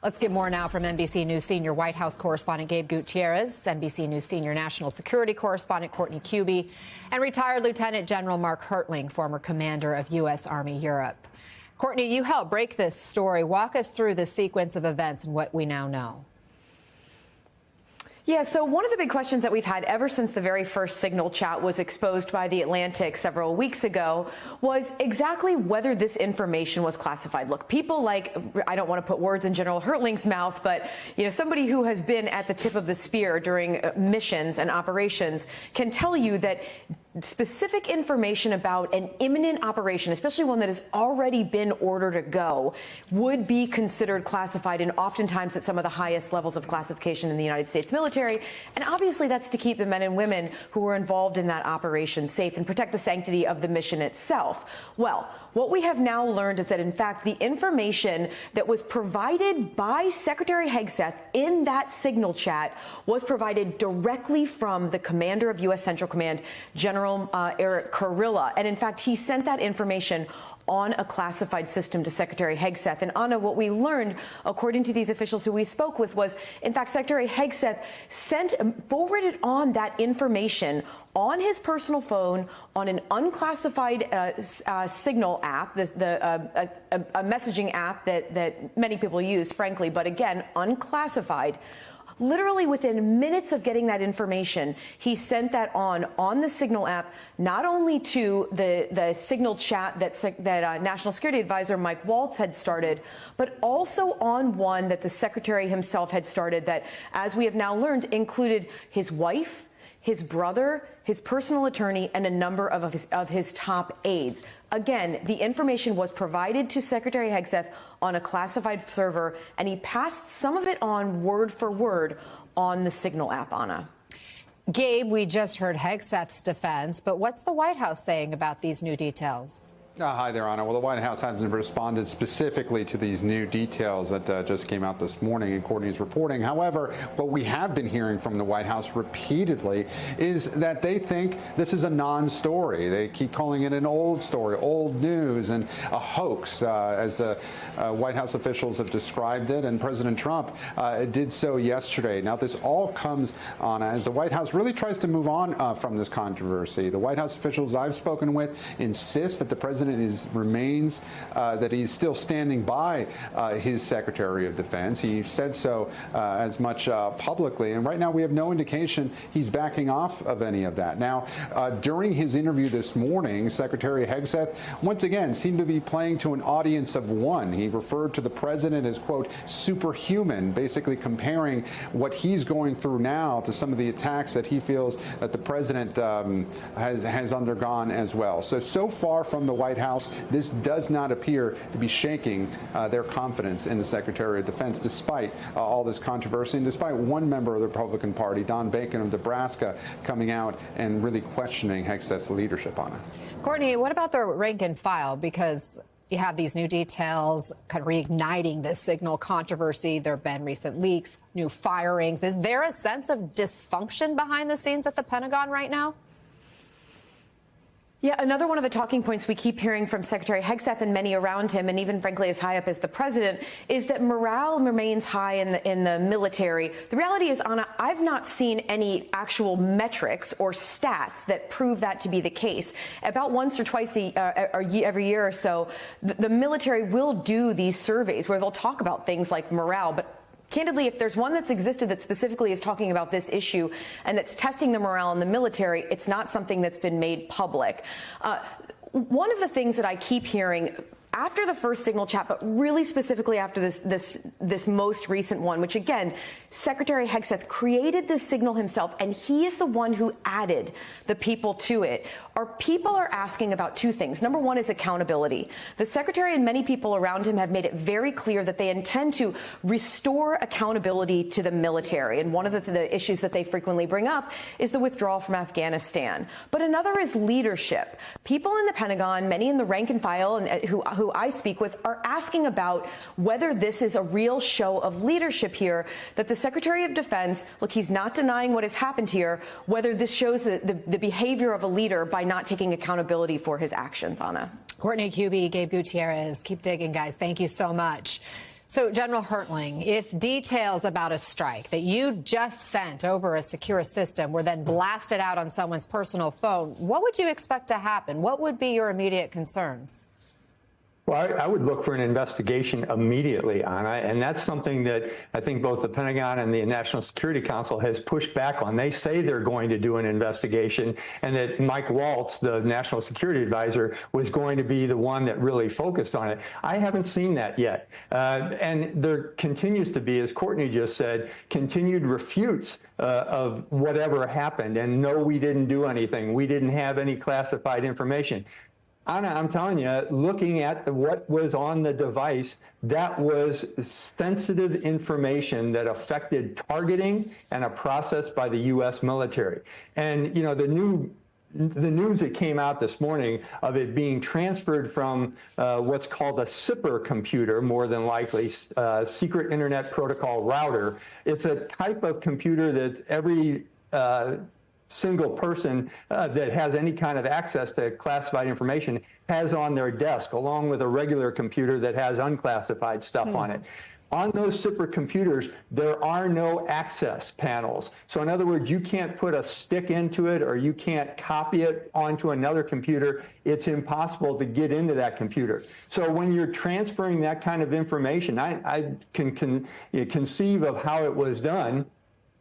Let's get more now from NBC News senior White House correspondent Gabe Gutierrez, NBC News senior national security correspondent Courtney Kube, and retired Lieutenant General Mark Hertling, former commander of U.S. Army Europe. Courtney, you helped break this story. Walk us through the sequence of events and what we now know. Yeah, so one of the big questions that we've had ever since the very first Signal chat was exposed by The Atlantic several weeks ago was exactly whether this information was classified. Look, people like, I don't want to put words in General Hertling's mouth, but somebody who has been at the tip of the spear during missions and operations can tell you that specific information about an imminent operation, especially one that has already been ordered to go, would be considered classified, and oftentimes at some of the highest levels of classification in the United States military. And obviously that's to keep the men and women who were involved in that operation safe and protect the sanctity of the mission itself. Well, what we have now learned is that, in fact, the information that was provided by Secretary Hegseth in that Signal chat was provided directly from the commander of U.S. Central Command, General Eric Kurilla. And in fact, he sent that information on a classified system to Secretary Hegseth. And Anna, what we learned, according to these officials who we spoke with, was, in fact, Secretary Hegseth forwarded on that information on his personal phone on an unclassified Signal app, a messaging app that many people use, frankly, but again, unclassified. Literally within minutes of getting that information, he sent that on the Signal app, not only to the Signal chat that National Security Advisor Mike Waltz had started, but also on one that the Secretary himself had started that, as we have now learned, included his wife, his brother, his personal attorney, and a number of his top aides. Again, the information was provided to Secretary Hegseth on a classified server, and he passed some of it on word for word on the Signal app, Anna. Gabe, we just heard Hegseth's defense, but what's the White House saying about these new details? Hi there, Anna. Well, the White House hasn't responded specifically to these new details that just came out this morning in Courtney's reporting. However, what we have been hearing from the White House repeatedly is that they think this is a non-story. They keep calling it an old story, old news, and a hoax, as the White House officials have described it, and President Trump did so yesterday. Now, this all comes on as the White House really tries to move on from this controversy. The White House officials I've spoken with insist that the president remains that he's still standing by his Secretary of Defense. He said so as much publicly, and right now we have no indication he's backing off of any of that. Now, during his interview this morning, Secretary Hegseth once again seemed to be playing to an audience of one. He referred to the president as, quote, superhuman, basically comparing what he's going through now to some of the attacks that he feels that the president has undergone as well. So far from the White House, this does not appear to be shaking their confidence in the Secretary of Defense, despite all this controversy, and despite one member of the Republican Party, Don Bacon of Nebraska, coming out and really questioning Hegseth's leadership on it. Courtney, what about the rank and file? Because you have these new details kind of reigniting this Signal controversy. There have been recent leaks, new firings. Is there a sense of dysfunction behind the scenes at the Pentagon right now? Yeah, another one of the talking points we keep hearing from Secretary Hegseth and many around him, and even frankly as high up as the president, is that morale remains high in the military. The reality is, Anna, I've not seen any actual metrics or stats that prove that to be the case. About once or twice every year or so, the military will do these surveys where they'll talk about things like morale, but candidly, if there's one that's existed that specifically is talking about this issue and that's testing the morale in the military, it's not something that's been made public. One of the things that I keep hearing after the first Signal chat, but really specifically after this most recent one, which again, Secretary Hegseth created this Signal himself, and he is the one who added the people to it. People are asking about two things. Number one is accountability. The Secretary and many people around him have made it very clear that they intend to restore accountability to the military. And one of the issues that they frequently bring up is the withdrawal from Afghanistan. But another is leadership. People in the Pentagon, many in the rank and file, and who I speak with, are asking about whether this is a real show of leadership here, that the Secretary of Defense, look, he's not denying what has happened here, whether this shows the behavior of a leader by not taking accountability for his actions, Anna. Courtney Kube, Gabe Gutierrez, keep digging, guys. Thank you so much. So, General Hertling, if details about a strike that you just sent over a secure system were then blasted out on someone's personal phone, what would you expect to happen? What would be your immediate concerns? Well, I would look for an investigation immediately, Anna, and that's something that I think both the Pentagon and the National Security Council has pushed back on. They say they're going to do an investigation, and that Mike Waltz, the National Security Advisor, was going to be the one that really focused on it. I haven't seen that yet. And there continues to be, as Courtney just said, continued refutes of whatever happened. And no, we didn't do anything. We didn't have any classified information. Anna, I'm telling you, looking at what was on the device, that was sensitive information that affected targeting and a process by the U.S. military. And, you know, the news that came out this morning of it being transferred from what's called a SIPR computer, more than likely, Secret Internet Protocol Router. It's a type of computer that every single person that has any kind of access to classified information has on their desk, along with a regular computer that has unclassified stuff on it. On those SIPR computers, there are no access panels. So in other words, you can't put a stick into it or you can't copy it onto another computer. It's impossible to get into that computer. So when you're transferring that kind of information, I can conceive of how it was done.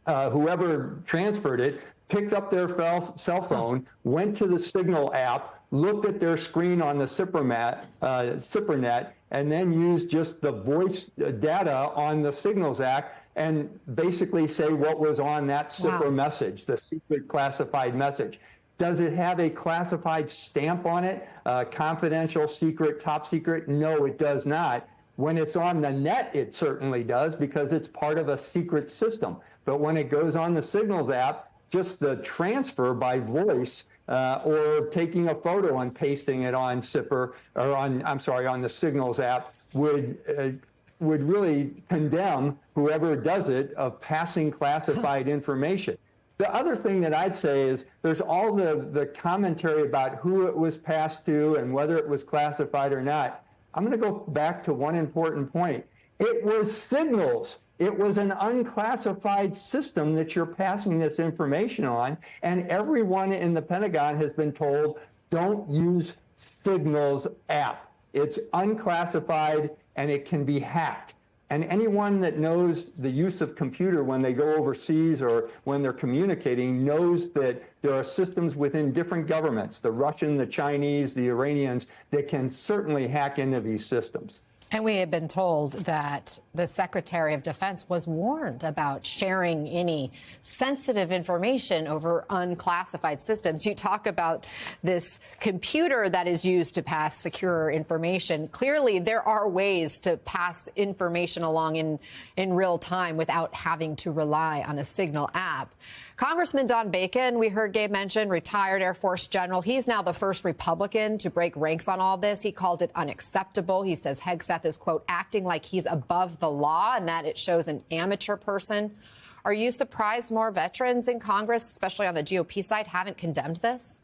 Whoever transferred it picked up their cell phone, went to the Signal app, looked at their screen on the SIPRnet, and then used just the voice data on the Signals app and basically say what was on that SIPR message, the secret classified message. Does it have a classified stamp on it? Confidential, secret, top secret? No, it does not. When it's on the net, it certainly does because it's part of a secret system. But when it goes on the Signals app, just the transfer by voice or taking a photo and pasting it on SIPR or on the Signals app would really condemn whoever does it of passing classified information. The other thing that I'd say is there's all the commentary about who it was passed to and whether it was classified or not. I'm going to go back to one important point. It was Signals. It was an unclassified system that you're passing this information on, and everyone in the Pentagon has been told, don't use Signals app. It's unclassified and it can be hacked. And anyone that knows the use of computer when they go overseas or when they're communicating knows that there are systems within different governments, the Russian, the Chinese, the Iranians, that can certainly hack into these systems. And we had been told that the Secretary of Defense was warned about sharing any sensitive information over unclassified systems. You talk about this computer that is used to pass secure information. Clearly, there are ways to pass information along in real time without having to rely on a Signal app. Congressman Don Bacon, we heard Gabe mention, retired Air Force general. He's now the first Republican to break ranks on all this. He called it unacceptable. He says Hegseth is, quote, acting like he's above the law and that it shows an amateur person. Are you surprised more veterans in Congress, especially on the GOP side, haven't condemned this?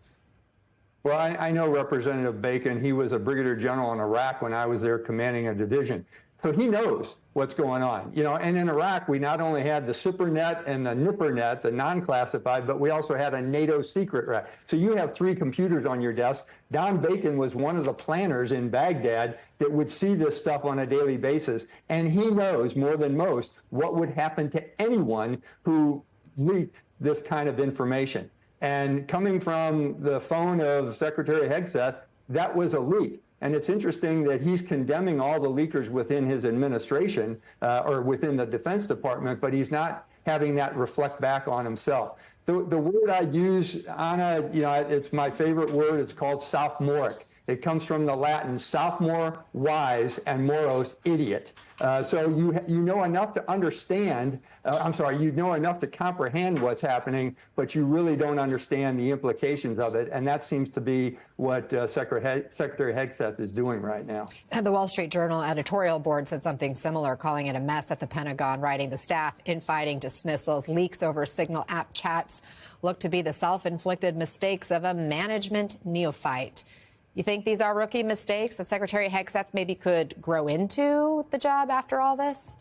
Well, I know Representative Bacon. He was a brigadier general in Iraq when I was there commanding a division. So he knows what's going on, you know, and in Iraq, we not only had the SIPRnet and the NIPRnet, the non-classified, but we also had a NATO secret rack. So you have 3 computers on your desk. Don Bacon was one of the planners in Baghdad that would see this stuff on a daily basis. And he knows more than most what would happen to anyone who leaked this kind of information. And coming from the phone of Secretary Hegseth, that was a leak. And it's interesting that he's condemning all the leakers within his administration or within the Defense Department, but he's not having that reflect back on himself. The word I use, Anna, you know, it's my favorite word. It's called sophomoric. It comes from the Latin sophomore, wise, and moros, idiot. So you know enough to understand, you know enough to comprehend what's happening, but you really don't understand the implications of it. And that seems to be what Secretary Hegseth is doing right now. And the Wall Street Journal editorial board said something similar, calling it a mess at the Pentagon, writing the staff infighting, dismissals, leaks over Signal app chats look to be the self-inflicted mistakes of a management neophyte. You think these are rookie mistakes that Secretary Hegseth maybe could grow into the job after all this?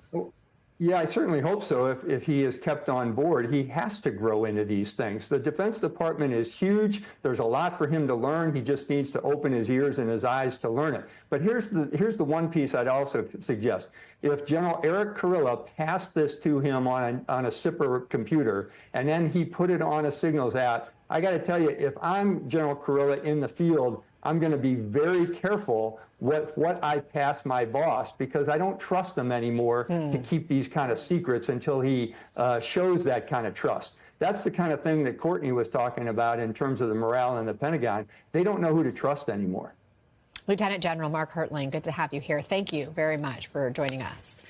Yeah, I certainly hope so. If he is kept on board, he has to grow into these things. The Defense Department is huge. There's a lot for him to learn. He just needs to open his ears and his eyes to learn it. But here's the one piece I'd also suggest. If General Eric Kurilla passed this to him on a SIPR computer, and then he put it on a Signals app, I got to tell you, if I'm General Kurilla in the field, I'm going to be very careful with what I pass my boss, because I don't trust him anymore to keep these kind of secrets until he shows that kind of trust. That's the kind of thing that Courtney was talking about in terms of the morale in the Pentagon. They don't know who to trust anymore. Lieutenant General Mark Hertling, good to have you here. Thank you very much for joining us.